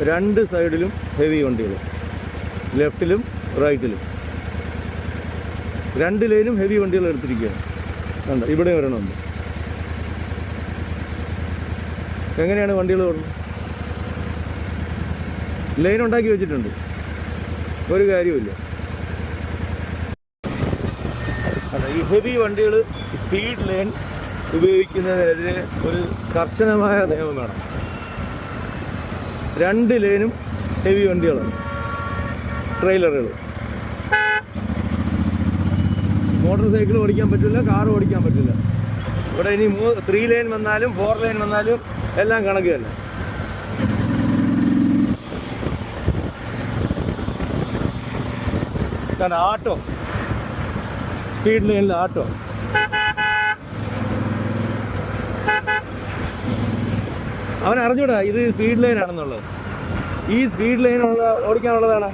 രണ്ട് സൈഡിലും ഹെവി വണ്ടികൾ, ലെഫ്റ്റിലും റൈറ്റിലും രണ്ട് ലൈനും ഹെവി വണ്ടികൾ എടുത്തിരിക്കുകയാണ്. കണ്ട ഇവിടെ വരണമുണ്ട്. എങ്ങനെയാണ് വണ്ടികൾ ഓടുന്നത്? ലൈൻ ഉണ്ടാക്കി വെച്ചിട്ടുണ്ട്, ഒരു കാര്യമില്ല. ഈ ഹെവി വണ്ടികൾ സ്പീഡ് ലൈൻ ഉപയോഗിക്കുന്നതിനെതിരെ ഒരു കർശനമായ നിയമം വേണം. രണ്ട് ലൈനും ഹെവി വണ്ടികളാണ്, ട്രെയിലറുകൾ. മോട്ടോർ സൈക്കിൾ ഓടിക്കാൻ പറ്റില്ല, കാർ ഓടിക്കാൻ പറ്റില്ല. ഇവിടെ ഇനി 3 ലൈൻ വന്നാലും 4 ലൈൻ വന്നാലും എല്ലാം കണക്ക് തന്നെ. കാരണം ആട്ടോ, സ്പീഡ് ലൈനിൽ ആട്ടോ. അവൻ അറിഞ്ഞൂടാ ഇത് സ്പീഡ് ലൈൻ ആണെന്നുള്ളത്. ഈ സ്പീഡ് ലൈൻ ഓടിക്കാനുള്ളതാണ്.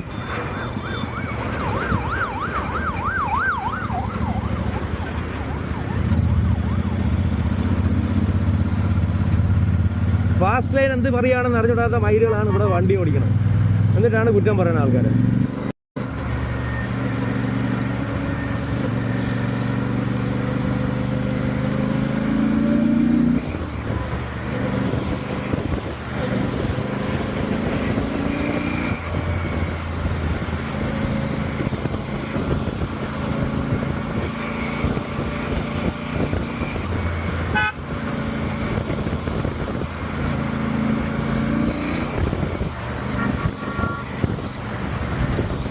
ഫാസ്റ്റ് ലൈൻ എന്ത് പറയുകയാണെന്ന് അറിഞ്ഞൂടാത്ത മൈലുകളാണ് ഇവിടെ വണ്ടി ഓടിക്കുന്നത്. എന്നിട്ടാണ് കുറ്റം പറയുന്ന ആൾക്കാർ.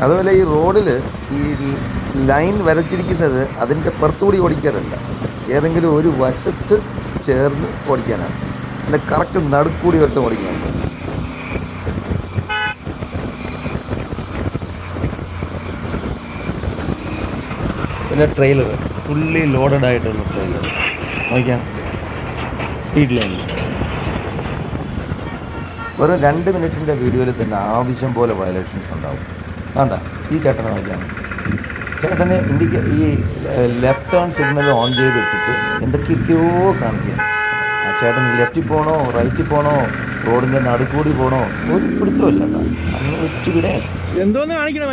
അതുപോലെ ഈ റോഡിൽ ഈ ലൈൻ വരച്ചിരിക്കുന്നത് അതിൻ്റെ പുറത്തുകൂടി ഓടിക്കാനല്ല, ഏതെങ്കിലും ഒരു വശത്ത് ചേർന്ന് ഓടിക്കാനാണ്. അതിൻ്റെ കറക്റ്റ് നടുക്കൂടി വരട്ട് ഓടിക്കാനാണ്. പിന്നെ ട്രെയിലർ ഫുള്ളി ലോഡഡ് ആയിട്ടുള്ള ട്രെയിലർ നോക്കിയാൽ സ്പീഡ് ലൈനിൽ വെറും 2 മിനിറ്റിൻ്റെ വീഡിയോയിൽ തന്നെ ആവശ്യം പോലെ വയലേഷൻസ് ഉണ്ടാവും. വേണ്ട ഈ ചേട്ടനെ നോക്കിയാണ്. ചേട്ടന് ഈ ലെഫ്റ്റ് ടേൺ സിഗ്നൽ ഓൺ ചെയ്തിട്ടിട്ട് എന്തൊക്കെയൊക്കെയോ കാണിക്കുക. ആ ചേട്ടന് ലെഫ്റ്റിൽ പോകണോ റൈറ്റിൽ പോകണോ റോഡിൻ്റെ നടുക്കൂടി പോകണോ ഒരു പിടുത്തമില്ല. അങ്ങനെ വെച്ച് വിടെ എന്തോന്ന് കാണിക്കണ